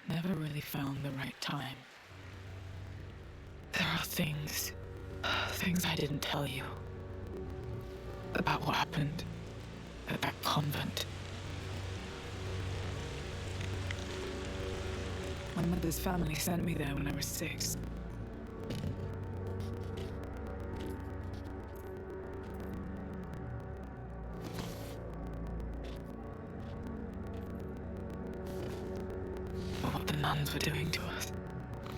Never really found the right time. There are things I didn't tell you. About what happened at that convent. My mother's family sent me there when I was 6. But what the nuns were doing to us,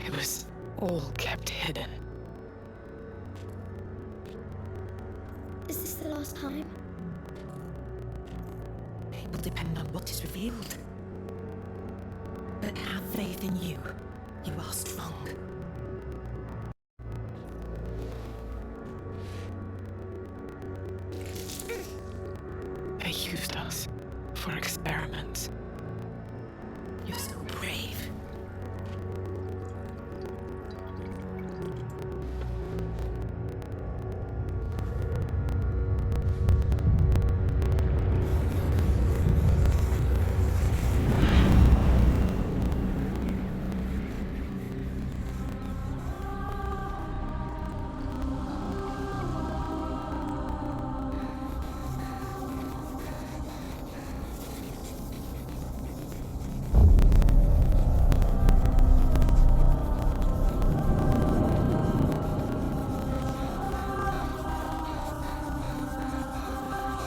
it was all kept hidden. Is this the last time? It will depend on what is revealed. But have faith in you. You are strong. They used us for experiments. You're so brave.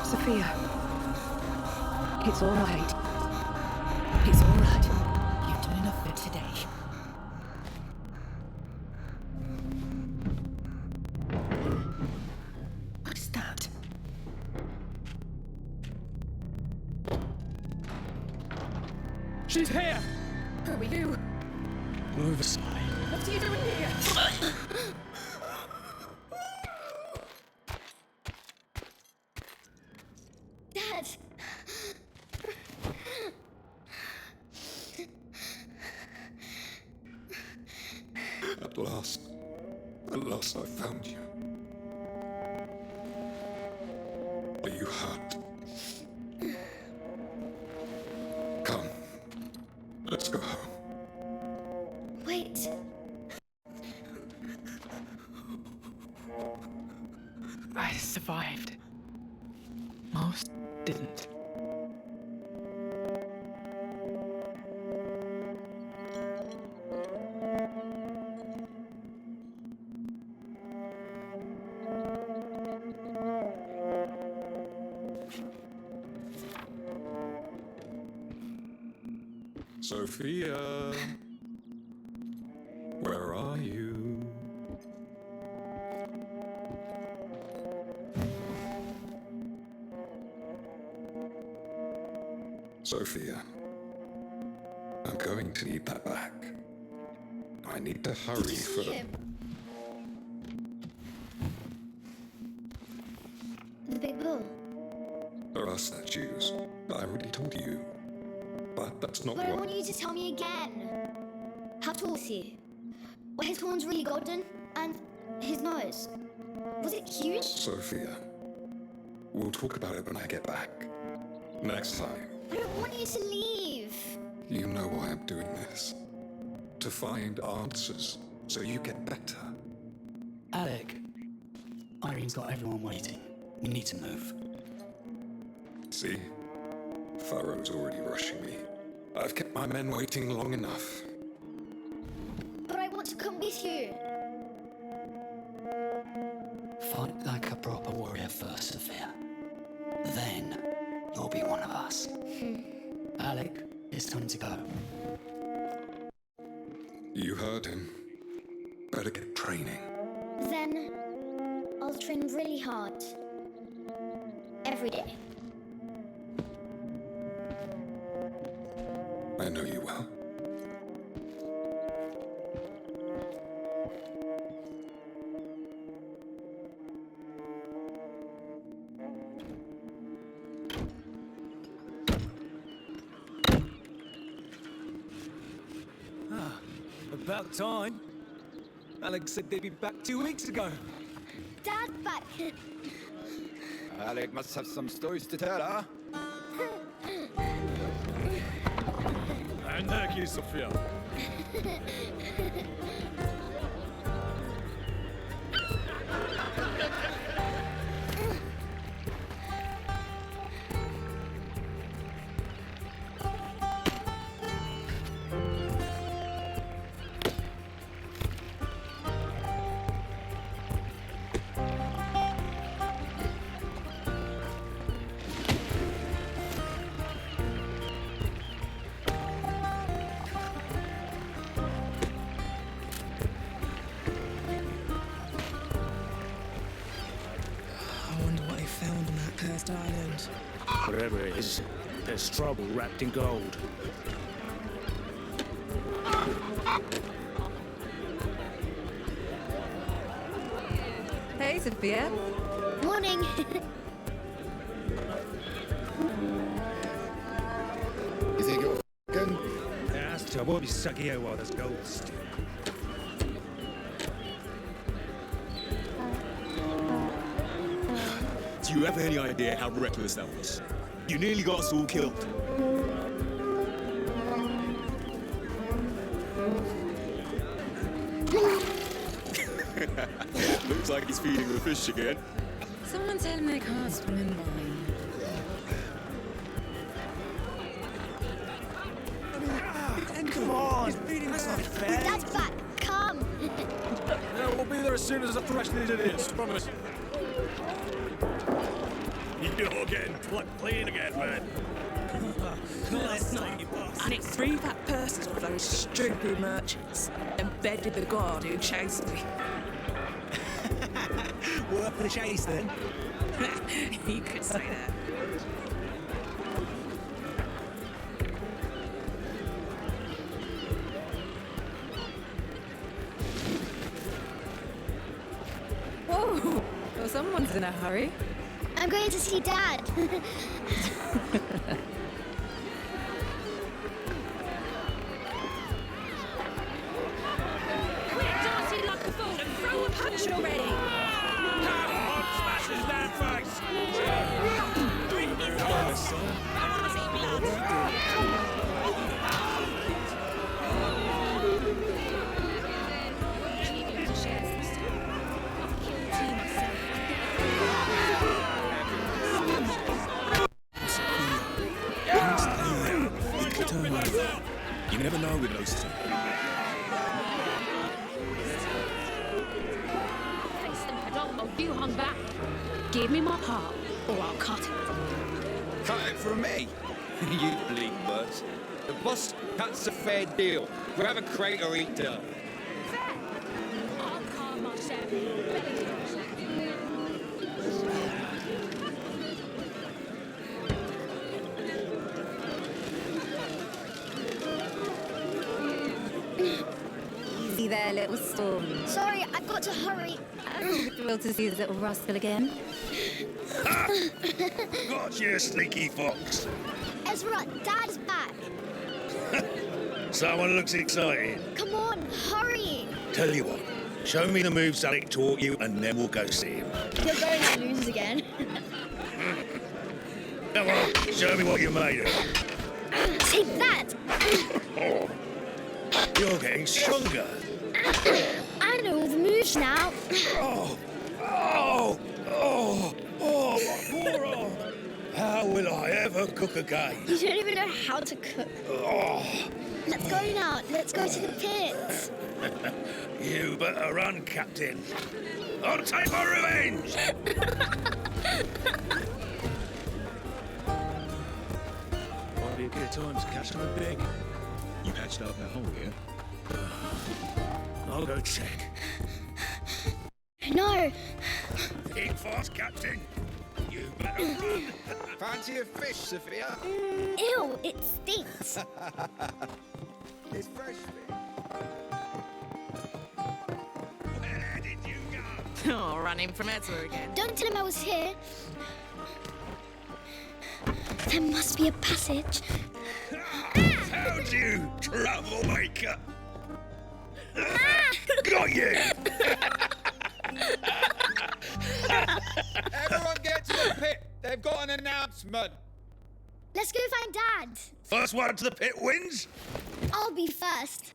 Sophia. It's all right. It's all right. You've done enough for today. What's that? She's here! Who are you? Oversight. What are you doing here? Dad! At last I found you. Are you hurt? Come, let's go home. Wait. I survived. Most didn't. Sophia, where are you? Sophia, I'm going to need that back. I need to hurry Did you see him? The big bull? There are statues. I already told you. But that's not But I what... want you to tell me again. How tall was he? Were his horns really golden? And his nose? Was it huge? Sophia, we'll talk about it when I get back. Next time. I don't want you to leave. You know why I'm doing this. To find answers, so you get better. Alec. Irene's got everyone waiting. We need to move. See? Pharaoh's already rushing me. I've kept my men waiting long enough. But I want to come with you. Fight like a proper warrior first, Sophia. Then, you'll be one of us. Alec, it's time to go. You heard him. Better get training. Then I'll train really hard. Every day. I know you will. About time. Alex said they'd be back 2 weeks ago. Dad's back. Alec must have some stories to tell, huh? Thank you, Sophia. I wonder what they found on that cursed island. Whatever it is, there's trouble wrapped in gold. Hey, Sophia. Morning. You think it'll f***ing? Yeah, that's the trouble. Be sucking out while there's gold still. Do you have any idea how reckless that was? You nearly got us all killed. Looks like he's feeding the fish again. Someone tell him they can't swim in mine. Come on! He's feeding us not fair. Dad's back. Come. Yeah, we'll be there as soon as the fresh needed it is. Promise. You're getting plucked clean again, man. Last night, and it threw that purses with those stupid merchants and bedded the guard who chased me. Worth the chase then. You could say that. Whoa! Well, someone's in a hurry. I'm going to see Dad. Dancing like a fool and throw a punch already! Smash his damn face! You never know with those two. Face them head on, or you hung back. Give me my part, or I'll cut it. Cut it from me. You bleak birds. The boss, that's a fair deal. Grab a crate or eat dirt. I'll calm myself. Easy there, little storm. Sorry, I've got to hurry. I'm thrilled to see this little rascal again. Got you, sneaky fox. Ezra, Dad's back. Someone looks excited. Come on, hurry. Tell you what, show me the moves Alec taught you, and then we'll go see him. You're going to lose again. Come on, show me what you're made of. Take that. Oh, you're getting stronger. I know all the moves now. Oh, oh, oh, oh, my poor arm. How will I ever cook again? You don't even know how to cook. Oh, Let's go now. Let's go to the pits. you better run, Captain. I'll take my revenge. Might be a good time to catch them big. You patched up that hole, yeah? I'll go check. No. Eat fast, Captain. You better run. Fancy a fish, Sophia? Ew, it stinks. It's fresh fish. Where did you go? Oh, running from Ezra again. Don't tell him I was here. There must be a passage. How'd you, troublemaker? Got you! Everyone get to the pit. They've got an announcement. Let's go find Dad. First one to the pit wins. I'll be first.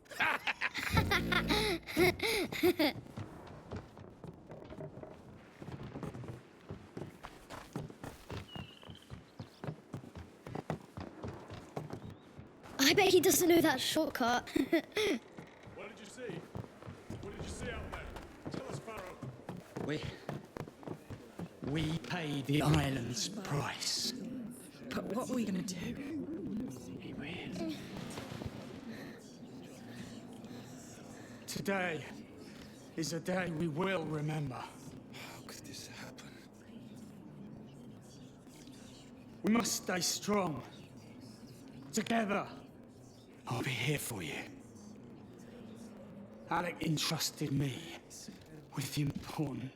I bet he doesn't know that shortcut. What did you see? What did you see out there? Tell us, Pharaoh. We paid the island's price. But what are we gonna do? Today is a day we will remember. How could this happen? We must stay strong. Together. I'll be here for you. Alec entrusted me with the important.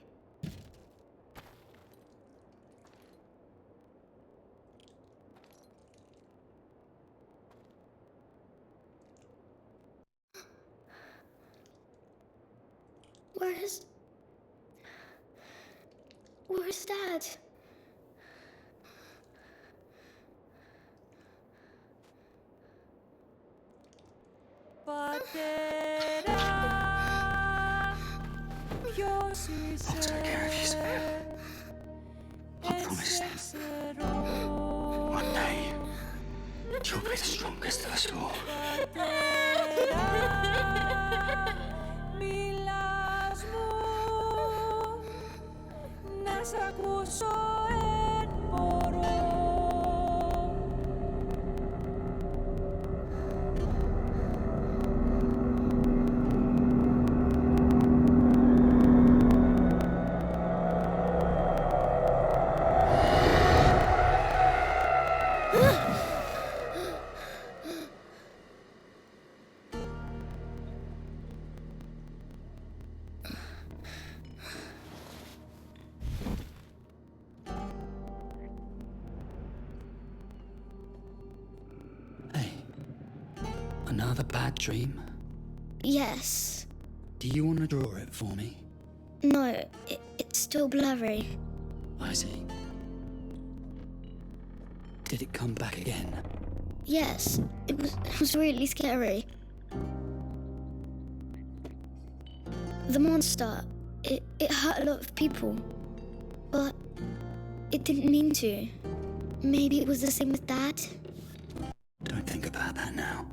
Where's Dad? I'll take care of you, Spear. I promise that. One day, you'll be the strongest of us all. Another bad dream? Yes. Do you want to draw it for me? No, it's still blurry. I see. Did it come back again? Yes, it was really scary. The monster, it hurt a lot of people. But it didn't mean to. Maybe it was the same with Dad? Don't think about that now.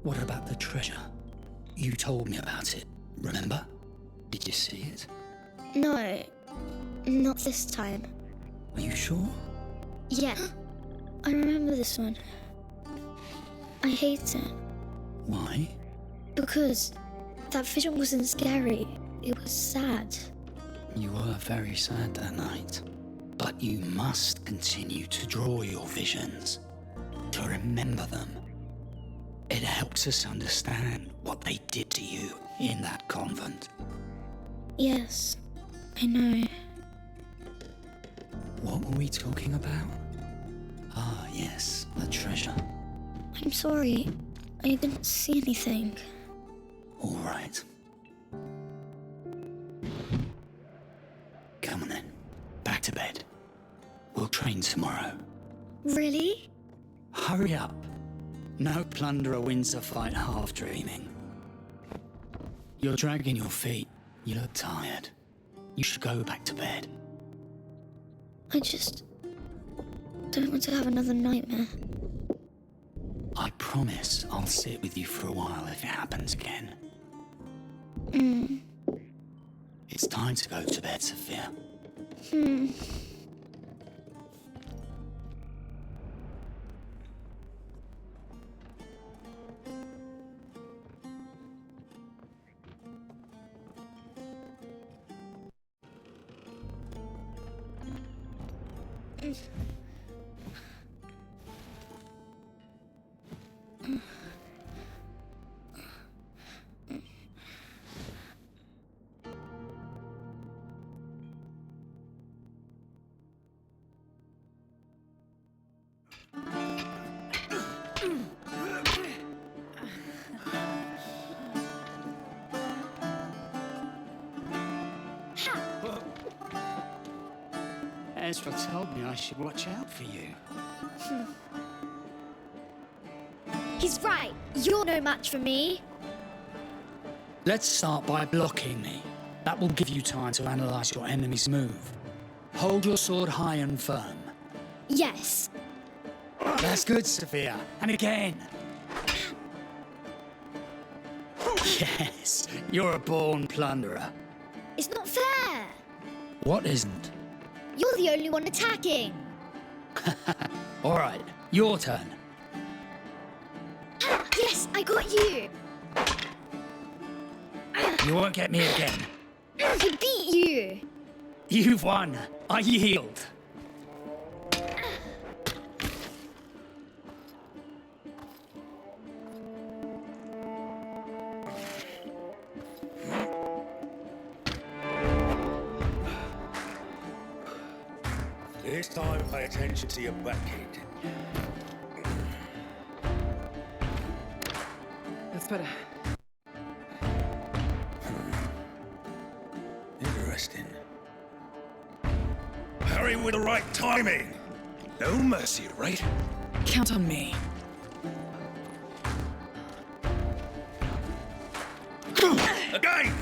What about the treasure? You told me about it, remember? Did you see it? No, not this time. Are you sure? Yeah, I remember this one. I hate it. Why? Because that vision wasn't scary, it was sad. You were very sad that night. But you must continue to draw your visions, to remember them. It helps us understand what they did to you in that convent. Yes, I know. What were we talking about? Ah, yes, the treasure. I'm sorry, I didn't see anything. All right. Come on then, back to bed. We'll train tomorrow. Really? Hurry up. No plunderer wins a fight half dreaming. You're dragging your feet. You look tired. You should go back to bed. I just don't want to have another nightmare. I promise I'll sit with you for a while if it happens again. It's time to go to bed, Sophia. Ezra told me I should watch out for you. He's right. You're no match for me. Let's start by blocking me. That will give you time to analyze your enemy's move. Hold your sword high and firm. Yes. That's good, Sophia. And again. Yes, you're a born plunderer. It's not fair. What isn't? You're the only one attacking. All right, your turn. Yes, I got you. You won't get me again. I beat you. You've won. I yield. This time, pay attention to your back, kid. That's better. Interesting. Hurry with the right timing. No mercy, right? Count on me. Again!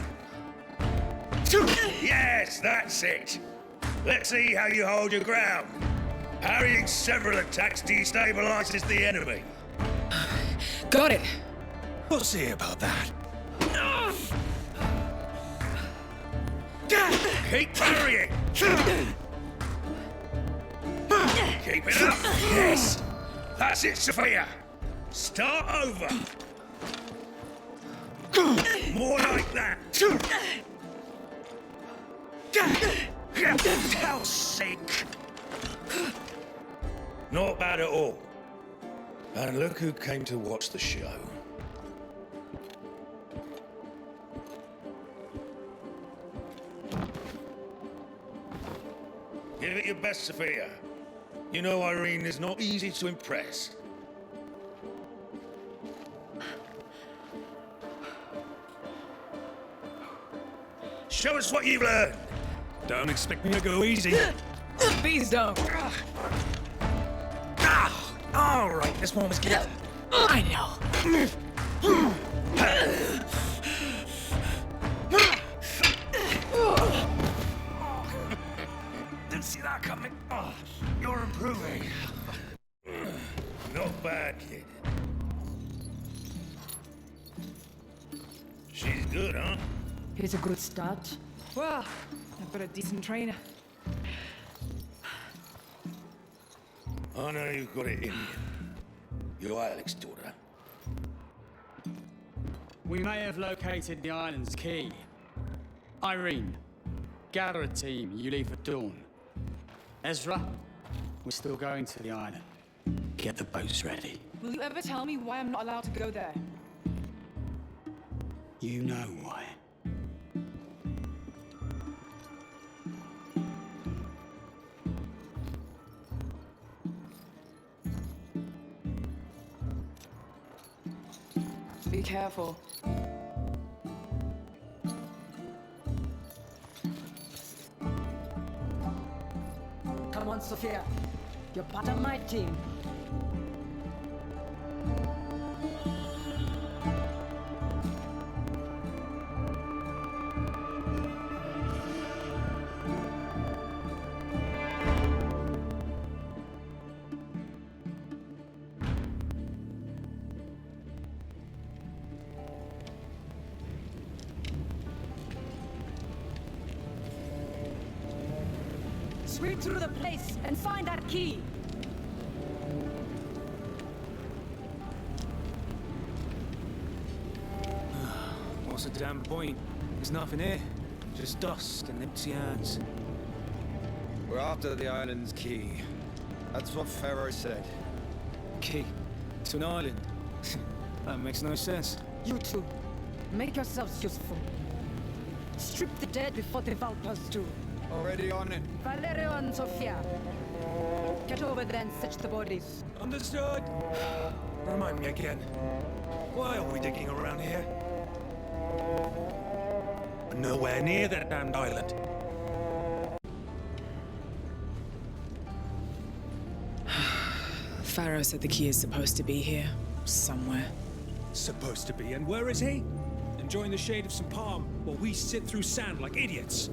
Yes, that's it. Let's see how you hold your ground. Parrying several attacks destabilizes the enemy. Got it. We'll see about that. Keep parrying. Keep it up. Yes. That's it, Sophia. Start over. More like that. Hell's sake. Not bad at all. And look who came to watch the show. Give it your best, Sophia. You know Irene is not easy to impress. Show us what you've learned. Don't expect me to go easy. Please don't. All right, this one was good. I know. Didn't see that coming. Oh, you're improving. Not bad, kid. She's good, huh? Here's a good start. Well, I've got a decent trainer. I know you've got it in you. You're Alex's daughter. We may have located the island's key. Irene, gather a team. You leave at dawn. Ezra, we're still going to the island. Get the boats ready. Will you ever tell me why I'm not allowed to go there? You know why. Be careful. Come on, Sophia. You're part of my team. Sweep through the place and find that key. What's the damn point? There's nothing here. Just dust and empty hands. We're after the island's key. That's what Pharaoh said. Key? To an island? That makes no sense. You two, make yourselves useful. Strip the dead before the Vulpers do. Already on it. Valerio and Sophia, get over there and search the bodies. Understood. Remind me again. Why are we digging around here? Nowhere near that damned island. Pharaoh said the key is supposed to be here. Somewhere. Supposed to be, and where is he? Enjoying the shade of some palm while we sit through sand like idiots.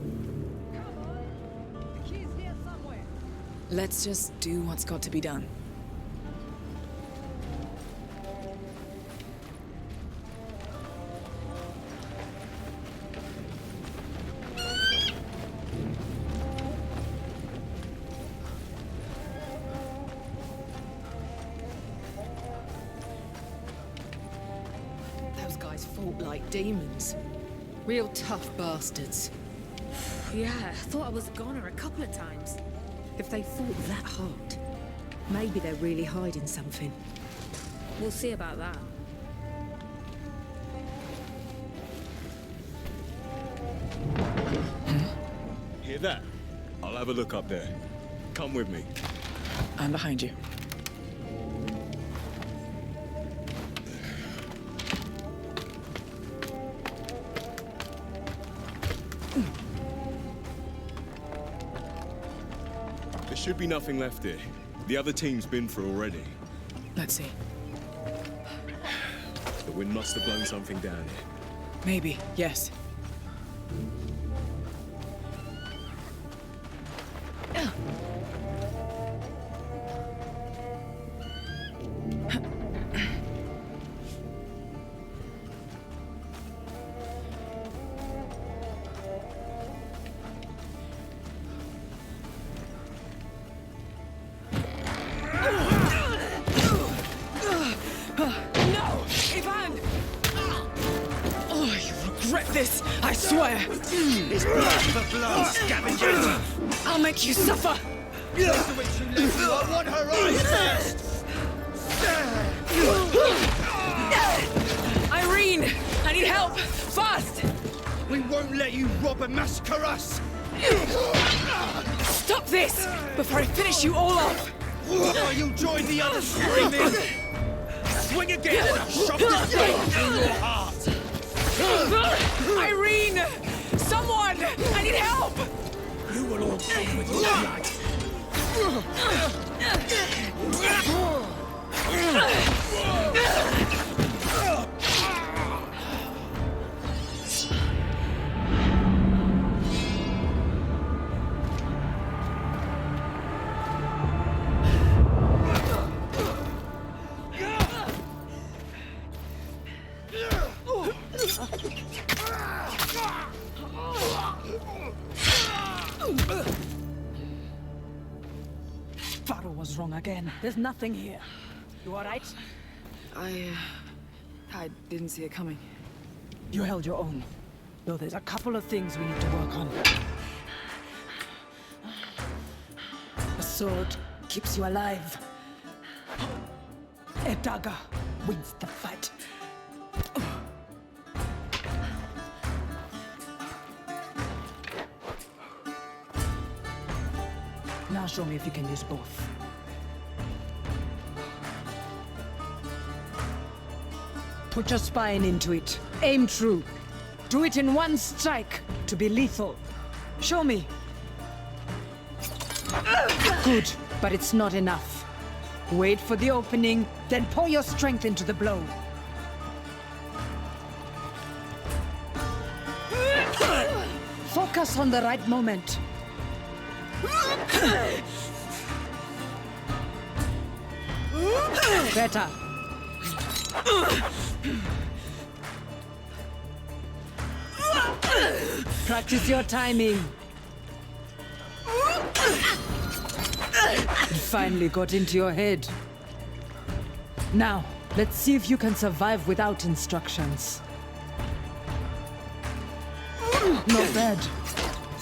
Let's just do what's got to be done. Those guys fought like demons. Real tough bastards. Yeah, I thought I was a goner a couple of times. If they fought that hard, maybe they're really hiding something. We'll see about that. Hear that? I'll have a look up there. Come with me. I'm behind you. There should be nothing left here. The other team's been through already. Let's see. The wind must have blown something down here. Maybe, yes. No! Ivan! Oh, you regret this, I swear! It's blood for blood, scavenger! I'll make you suffer! I want her eyes first! Irene! I need help! Fast! We won't let you rob and massacre us! Stop this! Before I finish you all off! Or you'll join the others screaming! Swing again and I'll shove this blade through your heart! Irene! Someone! I need help! You will all pay with your blood! Faro was wrong again. There's nothing here. You all right? I didn't see it coming. You held your own. Though there's a couple of things we need to work on. A sword keeps you alive. A dagger wins the fight. Now show me if you can use both. Put your spine into it. Aim true. Do it in one strike to be lethal. Show me. Good, but it's not enough. Wait for the opening, then pour your strength into the blow. Focus on the right moment. Better. Practice your timing. It finally got into your head. Now, let's see if you can survive without instructions. Not bad,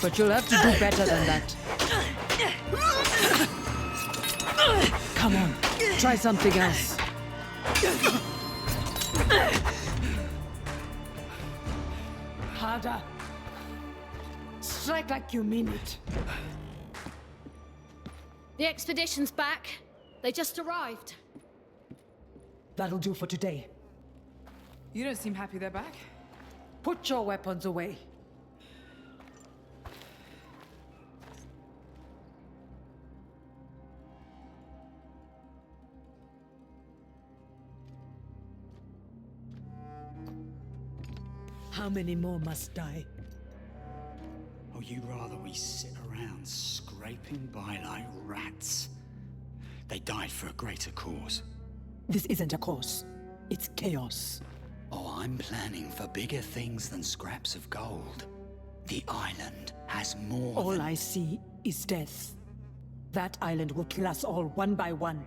but you'll have to do better than that. Come on, try something else. Harder. Strike like you mean it. The expedition's back. They just arrived. That'll do for today. You don't seem happy they're back. Put your weapons away. How many more must die? Or you rather we sit around scraping by like rats? They died for a greater cause. This isn't a cause. It's chaos. Oh, I'm planning for bigger things than scraps of gold. The island has more All than... I see is death. That island will kill us all one by one,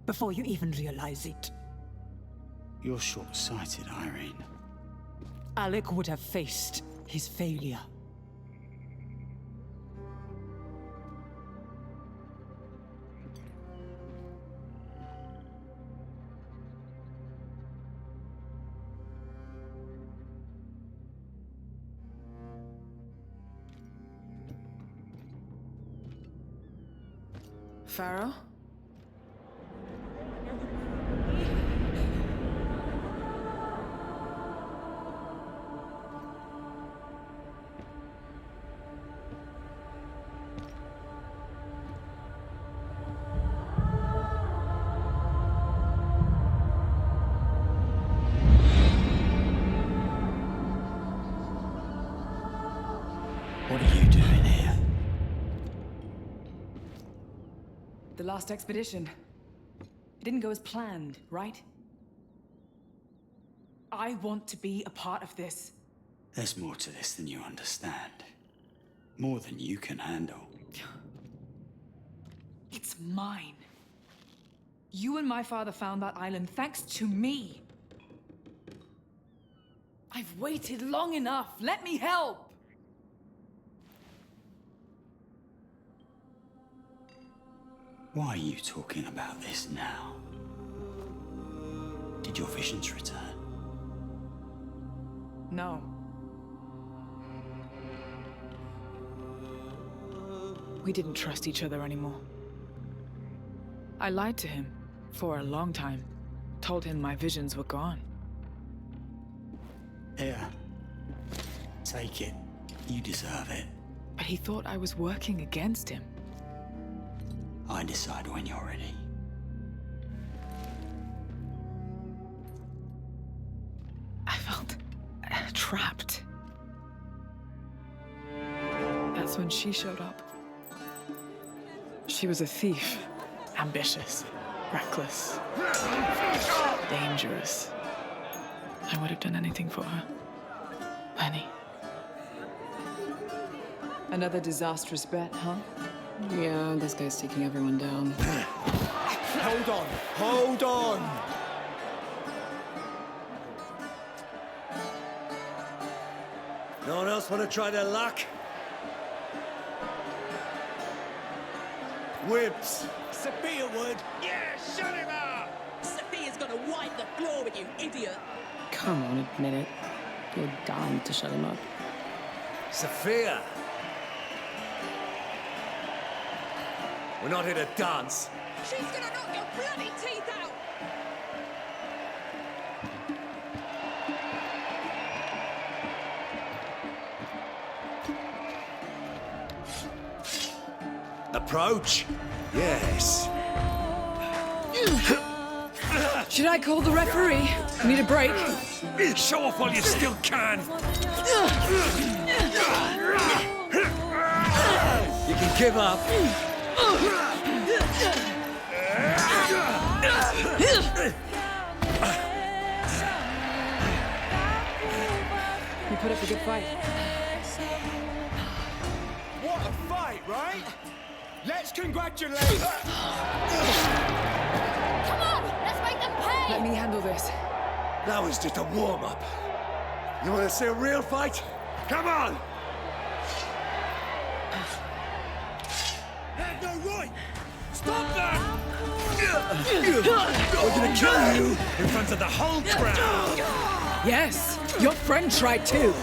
before you even realize it. You're short-sighted, Irene. Alec would have faced his failure. Pharaoh? What are you doing here? The last expedition. It didn't go as planned, right? I want to be a part of this. There's more to this than you understand. More than you can handle. It's mine. You and my father found that island thanks to me. I've waited long enough. Let me help. Why are you talking about this now? Did your visions return? No. We didn't trust each other anymore. I lied to him for a long time. Told him my visions were gone. Here. Take it. You deserve it. But he thought I was working against him. I decide when you're ready. I felt trapped. That's when she showed up. She was a thief. Ambitious. Reckless. Dangerous. I would have done anything for her. Penny. Another disastrous bet, huh? Yeah, this guy's taking everyone down. Hold on! Hold on! No one else want to try their luck? Whips! Sophia would. Yeah, shut him up! Sophia's gonna wipe the floor with you, idiot. Come on, admit it. You're dying to shut him up. Sophia! We're not here to dance. She's gonna knock your bloody teeth out! Approach? Yes. Should I call the referee? Need a break? Show off while you still can! You can give up. You put up a good fight. What a fight, right? Let's congratulate... Come on, let's make them pay! Let me handle this. That was just a warm-up. You want to see a real fight? Come on! Have no right! Stop that! We're gonna kill you in front of the whole crowd! Yes, your friend tried too.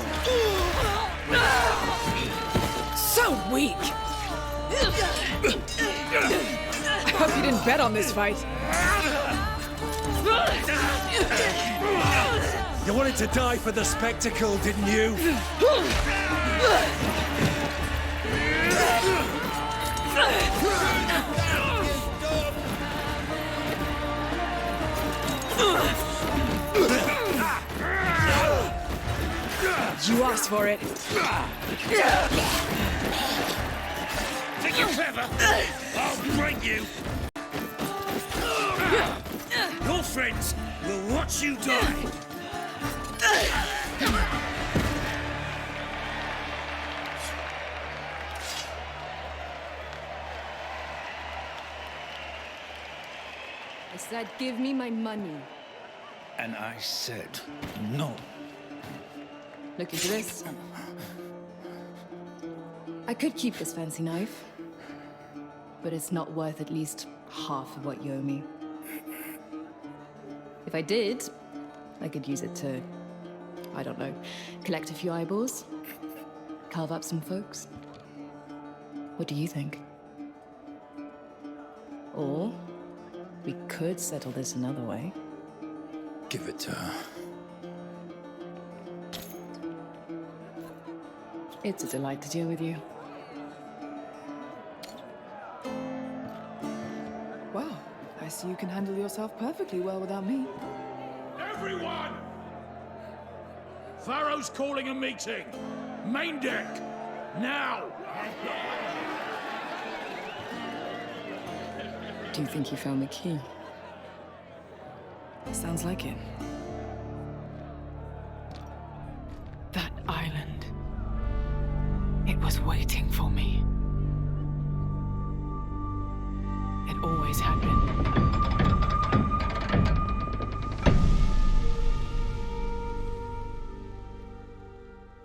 So weak. I hope you didn't bet on this fight. You wanted to die for the spectacle, didn't you? You asked for it. Think you're clever? I'll break you. Your friends will watch you die. I said, give me my money. And I said no. Look into this. I could keep this fancy knife, but it's not worth at least half of what you owe me. If I did, I could use it to, I don't know, collect a few eyeballs, carve up some folks. What do you think? Or we could settle this another way. Give it to her. It's a delight to deal with you. Wow, I see you can handle yourself perfectly well without me. Everyone! Pharaoh's calling a meeting. Main deck. Now! Do you think you found the key? Sounds like it. That island. It was waiting for me. It always had been.